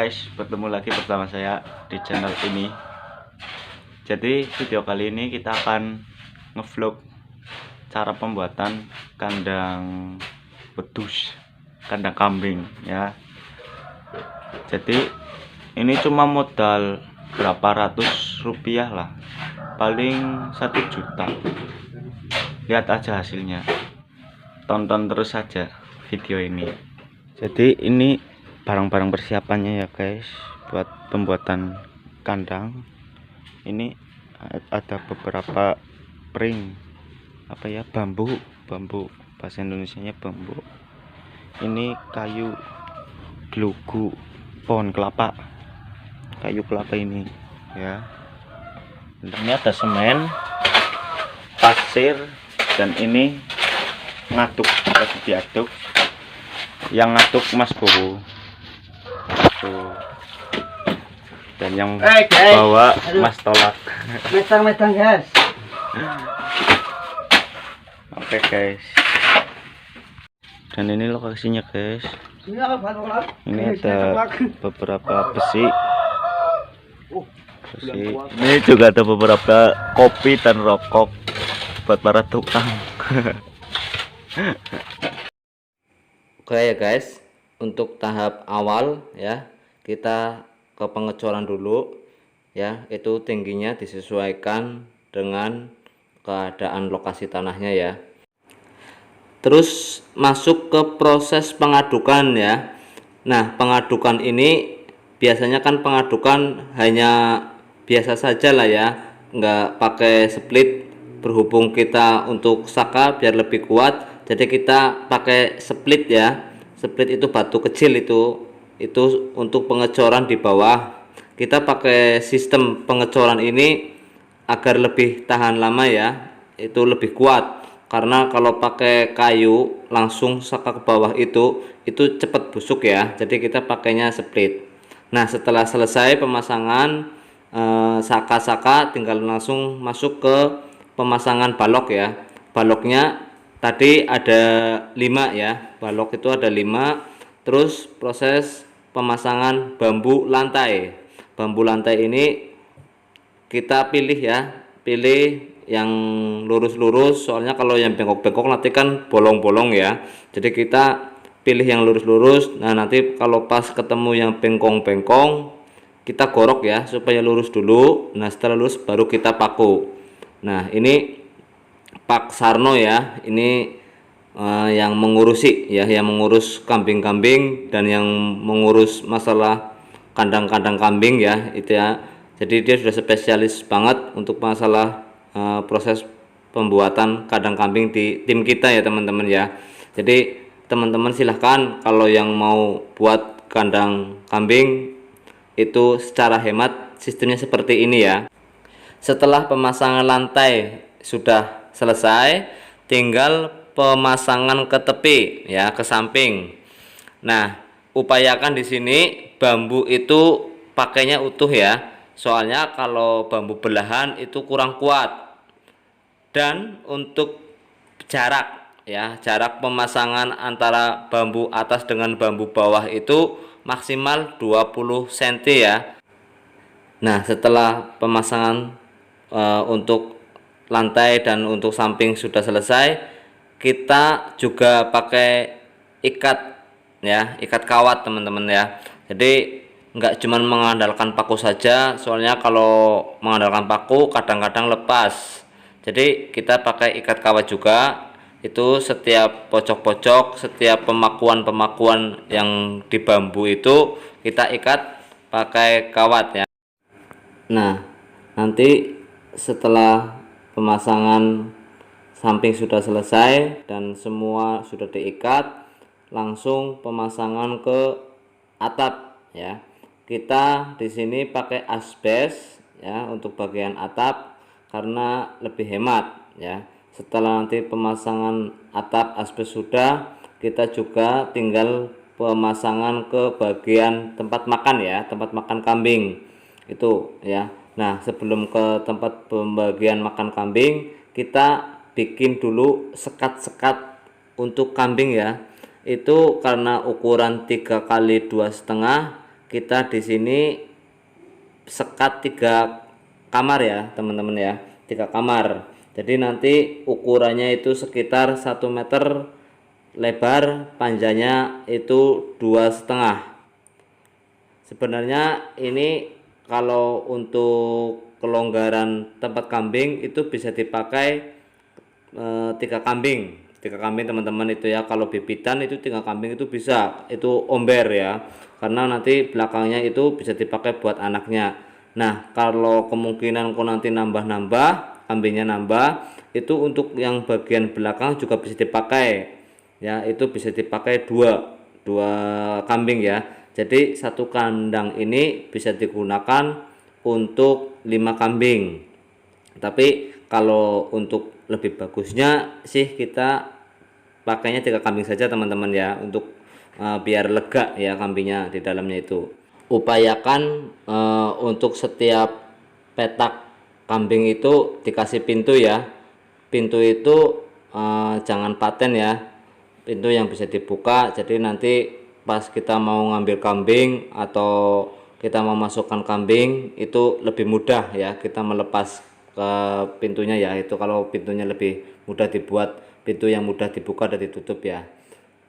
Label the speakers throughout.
Speaker 1: guys, bertemu lagi bersama saya di channel ini. Jadi video kali ini kita akan ngevlog cara pembuatan kandang wedus, kandang kambing ya. Jadi ini cuma modal berapa ratus rupiah lah, paling 1 juta. Lihat aja hasilnya, tonton terus saja video ini. Jadi ini barang-barang persiapannya ya guys, buat pembuatan kandang. Ini ada beberapa pring bambu bahasa Indonesianya bambu. Ini kayu gelugu, pohon kelapa, kayu kelapa ini ya. Ini ada semen, pasir, dan ini ngaduk, lagi diaduk. Yang ngaduk Mas Bowo tuh, dan yang bawa Mas Tolak.
Speaker 2: Metang guys.
Speaker 1: Oke guys, dan ini lokasinya guys. Ini ada beberapa besi. Ini juga ada beberapa kopi dan rokok buat para tukang.
Speaker 3: Oke ya guys, untuk tahap awal ya, kita ke pengecoran dulu ya. Itu tingginya disesuaikan dengan keadaan lokasi tanahnya ya. Terus masuk ke proses pengadukan ya. Nah, pengadukan ini biasanya kan pengadukan hanya biasa saja lah ya, nggak pakai split. Berhubung kita untuk saka biar lebih kuat, jadi kita pakai split ya. Split itu batu kecil, itu untuk pengecoran di bawah. Kita pakai sistem pengecoran ini agar lebih tahan lama ya, itu lebih kuat. Karena kalau pakai kayu langsung saka ke bawah itu cepat busuk ya. Jadi kita pakainya split. Nah, setelah selesai pemasangan saka-saka, tinggal langsung masuk ke pemasangan balok ya. Baloknya tadi ada 5 ya, balok itu ada 5. Terus proses pemasangan bambu lantai. Bambu lantai ini kita pilih ya, pilih yang lurus-lurus, soalnya kalau yang bengkok-bengkok nanti kan bolong-bolong ya. Jadi kita pilih yang lurus-lurus. Nah, nanti kalau pas ketemu yang bengkong-bengkong, kita gorok ya supaya lurus dulu. Nah, setelah lurus baru kita paku. Nah, ini Pak Sarno ya, ini yang mengurusi ya, yang mengurus kambing-kambing dan yang mengurus masalah kandang-kandang kambing ya, itu ya. Jadi dia sudah spesialis banget untuk masalah proses pembuatan kandang kambing di tim kita ya teman-teman ya. Jadi teman-teman silahkan kalau yang mau buat kandang kambing itu secara hemat sistemnya seperti ini ya. Setelah pemasangan lantai sudah selesai, tinggal pemasangan ke tepi ya, ke samping. Nah, upayakan di sini bambu itu pakainya utuh ya. Soalnya kalau bambu belahan itu kurang kuat. Dan untuk jarak ya, jarak pemasangan antara bambu atas dengan bambu bawah itu maksimal 20 cm ya. Nah, setelah pemasangan untuk lantai dan untuk samping sudah selesai, kita juga pakai ikat ya, ikat kawat teman-teman ya. Jadi nggak cuman mengandalkan paku saja, soalnya kalau mengandalkan paku kadang-kadang lepas. Jadi kita pakai ikat kawat juga. Itu setiap pojok-pojok, setiap pemakuan yang di bambu itu kita ikat pakai kawat ya. Nah, nanti setelah pemasangan samping sudah selesai dan semua sudah diikat, langsung pemasangan ke atap ya. Kita di sini pakai asbes ya untuk bagian atap karena lebih hemat ya. Setelah nanti pemasangan atap asbes sudah, kita juga tinggal pemasangan ke bagian tempat makan ya, tempat makan kambing itu ya. Nah, sebelum ke tempat pembagian makan kambing, kita bikin dulu sekat-sekat untuk kambing ya. Itu karena ukuran 3 kali 2,5, kita di sini sekat 3 kamar ya teman-teman ya, 3 kamar. Jadi nanti ukurannya itu sekitar 1 meter lebar, panjangnya itu 2,5. Sebenarnya ini kalau untuk kelonggaran tempat kambing itu bisa dipakai 3 kambing teman-teman itu ya. Kalau bibitan itu 3 kambing itu bisa, itu omber ya, karena nanti belakangnya itu bisa dipakai buat anaknya. Nah kalau kemungkinan kau nanti nambah-nambah, kambingnya nambah, itu untuk yang bagian belakang juga bisa dipakai ya, itu bisa dipakai dua kambing ya. Jadi satu kandang ini bisa digunakan untuk 5 kambing. Tapi kalau untuk lebih bagusnya sih kita pakainya 3 kambing saja teman-teman ya, untuk biar lega ya kambingnya di dalamnya itu. Upayakan untuk setiap petak kambing itu dikasih pintu ya. Pintu itu jangan paten ya, pintu yang bisa dibuka. Jadi nanti pas kita mau ngambil kambing atau kita mau masukkan kambing itu lebih mudah ya, kita melepas ke pintunya ya. Itu kalau pintunya lebih mudah dibuat, pintu yang mudah dibuka dan ditutup ya.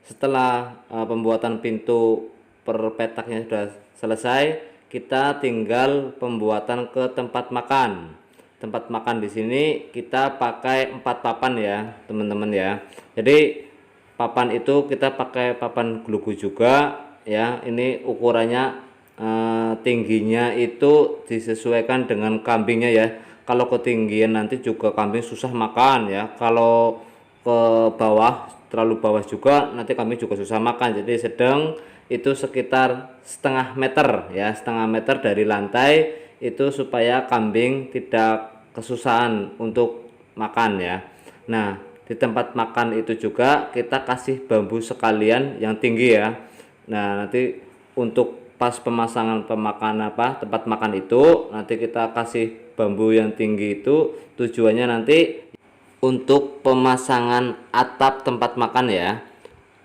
Speaker 3: Setelah pembuatan pintu per petaknya sudah selesai, kita tinggal pembuatan ke tempat makan. Tempat makan di sini kita pakai 4 papan ya teman-teman ya. Jadi papan itu kita pakai papan glugu juga ya. Ini ukurannya tingginya itu disesuaikan dengan kambingnya ya. Kalau ketinggian nanti juga kambing susah makan ya. Kalau ke bawah, terlalu bawah juga nanti kambing juga susah makan. Jadi sedang itu sekitar setengah meter ya, setengah meter dari lantai, itu supaya kambing tidak kesusahan untuk makan ya. Nah di tempat makan itu juga kita kasih bambu sekalian yang tinggi ya. Nah nanti untuk pas pemasangan tempat makan itu nanti kita kasih bambu yang tinggi, itu tujuannya nanti untuk pemasangan atap tempat makan ya,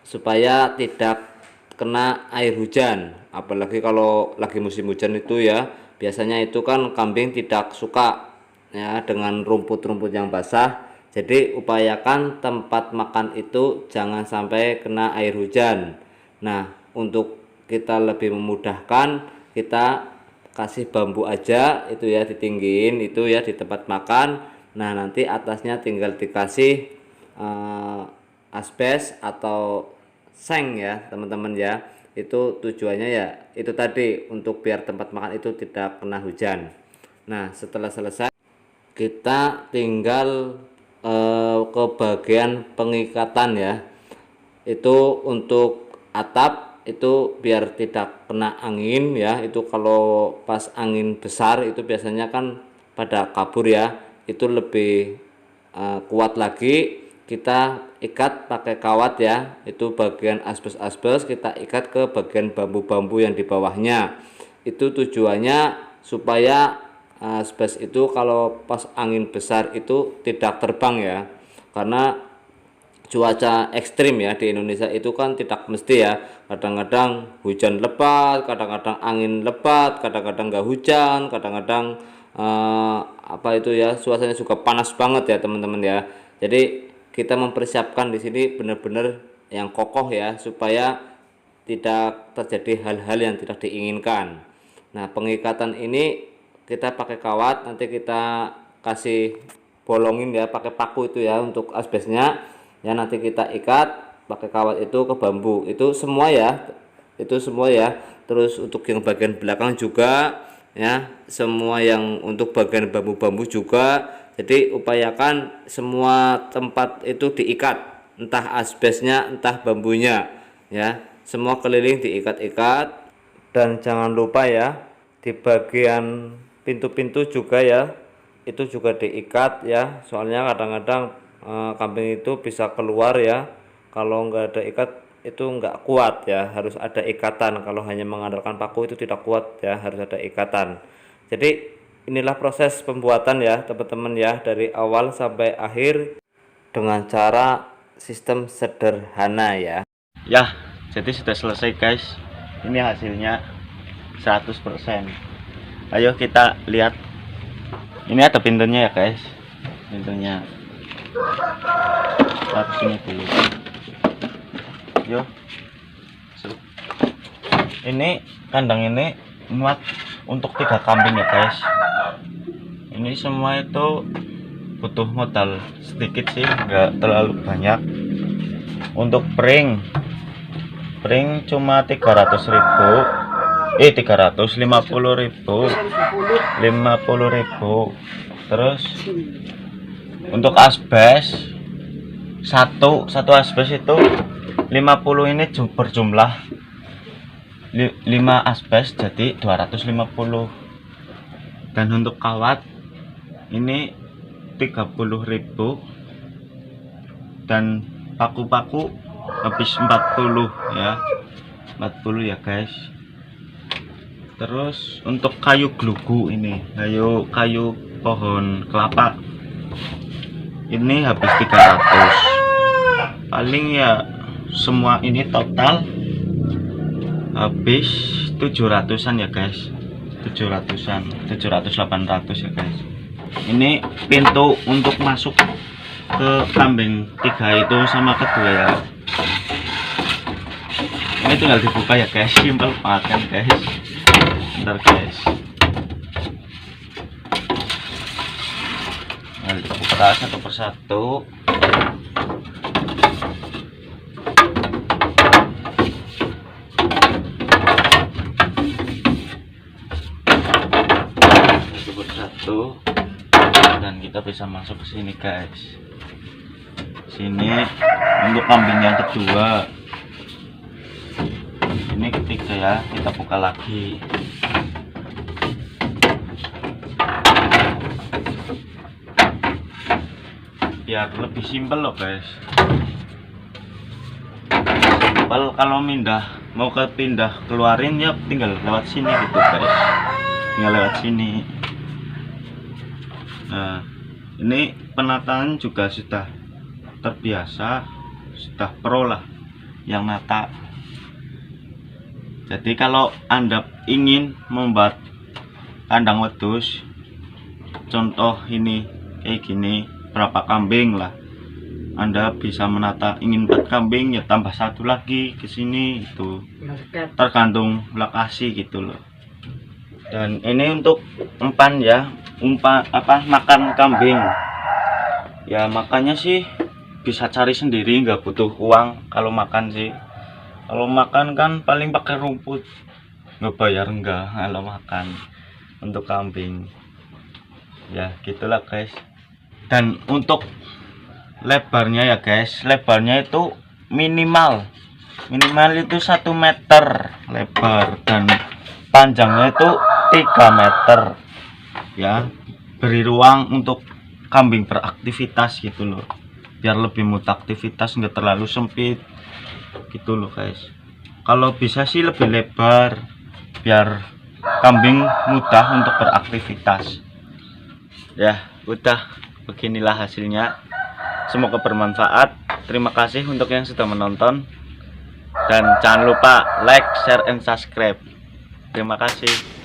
Speaker 3: supaya tidak kena air hujan. Apalagi kalau lagi musim hujan itu ya, biasanya itu kan kambing tidak suka ya dengan rumput-rumput yang basah. Jadi upayakan tempat makan itu jangan sampai kena air hujan. Nah untuk kita lebih memudahkan, kita kasih bambu aja itu ya, ditinggiin itu ya di tempat makan. Nah nanti atasnya tinggal dikasih asbes atau seng ya teman-teman ya. Itu tujuannya ya itu tadi, untuk biar tempat makan itu tidak kena hujan. Nah setelah selesai kita tinggal ke bagian pengikatan ya. Itu untuk atap itu biar tidak kena angin ya. Itu kalau pas angin besar itu biasanya kan pada kabur ya, itu lebih kuat lagi. Kita ikat pakai kawat ya, itu bagian asbes kita ikat ke bagian bambu-bambu yang di bawahnya. Itu tujuannya supaya asbes itu kalau pas angin besar itu tidak terbang ya, karena cuaca ekstrim ya di Indonesia itu kan tidak mesti ya, kadang-kadang hujan lebat, kadang-kadang angin lebat, kadang-kadang nggak hujan, kadang-kadang apa itu ya, suasananya juga panas banget ya teman-teman ya. Jadi kita mempersiapkan di sini benar-benar yang kokoh ya, supaya tidak terjadi hal-hal yang tidak diinginkan. Nah pengikatan ini kita pakai kawat, nanti kita kasih bolongin ya pakai paku itu ya untuk asbesnya ya. Nanti kita ikat pakai kawat itu ke bambu itu semua ya, itu semua ya. Terus untuk yang bagian belakang juga ya, semua yang untuk bagian bambu-bambu juga. Jadi upayakan semua tempat itu diikat, entah asbesnya entah bambunya ya, semua keliling diikat-ikat. Dan jangan lupa ya di bagian pintu-pintu juga ya, itu juga diikat ya, soalnya kadang-kadang kambing itu bisa keluar ya. Kalau nggak ada ikat itu nggak kuat ya, harus ada ikatan. Kalau hanya mengandalkan paku itu tidak kuat ya, harus ada ikatan. Jadi inilah proses pembuatan ya teman-teman ya, dari awal sampai akhir dengan cara sistem sederhana ya.
Speaker 1: Ya, jadi sudah selesai guys. Ini hasilnya. 100%. Ayo kita lihat. Ini ada pintunya ya guys. Pintunya. Harus ini dulu. Yo. Ini kandang ini muat untuk 3 kambing ya guys. Ini semua itu butuh modal sedikit sih, nggak terlalu banyak. Untuk pring cuma 300.000, 350.000. Terus untuk asbes satu asbes itu 50 ini berjumlah 5 asbes jadi 250. Dan untuk kawat ini 30.000 dan paku-paku habis 40 ya guys. Terus untuk kayu glugu ini, kayu pohon kelapa ini habis 300. Paling ya semua ini total habis 700-an ya guys. 700-800 ya guys. Ini pintu untuk masuk ke kambing 3 itu sama kedua ya. Ini tinggal dibuka ya guys, simpel banget kan guys. Bentar guys. Nah, dibuka satu persatu. Dan kita bisa masuk ke sini guys. Sini untuk kambing yang kedua. Ini ketiga ya, kita buka lagi. Biar lebih simpel loh guys. Simpel, kalau mau pindah keluarin ya tinggal lewat sini gitu guys. Tinggal lewat sini. Nah, ini penataan juga sudah terbiasa, sudah pro lah yang nata. Jadi kalau Anda ingin membuat kandang wedus, contoh ini kayak gini, berapa kambing lah, Anda bisa menata. Ingin 4 kambing ya tambah 1 lagi ke sini, itu tergantung lokasi gitu loh. Dan ini untuk umpan ya, makan kambing ya. Makannya sih bisa cari sendiri, nggak butuh uang kalau makan sih. Kalau makan kan paling pakai rumput, nggak bayar enggak kalau makan untuk kambing ya, gitulah guys. Dan untuk lebarnya ya guys, lebarnya itu minimal itu 1 meter lebar, dan panjangnya itu 3 meter ya. Beri ruang untuk kambing beraktivitas gitu loh, biar lebih mudah aktivitas, nggak terlalu sempit gitu loh guys. Kalau bisa sih lebih lebar biar kambing mudah untuk beraktivitas ya. Udah, beginilah hasilnya, semoga bermanfaat. Terima kasih untuk yang sudah menonton, dan jangan lupa like, share, and subscribe. Terima kasih.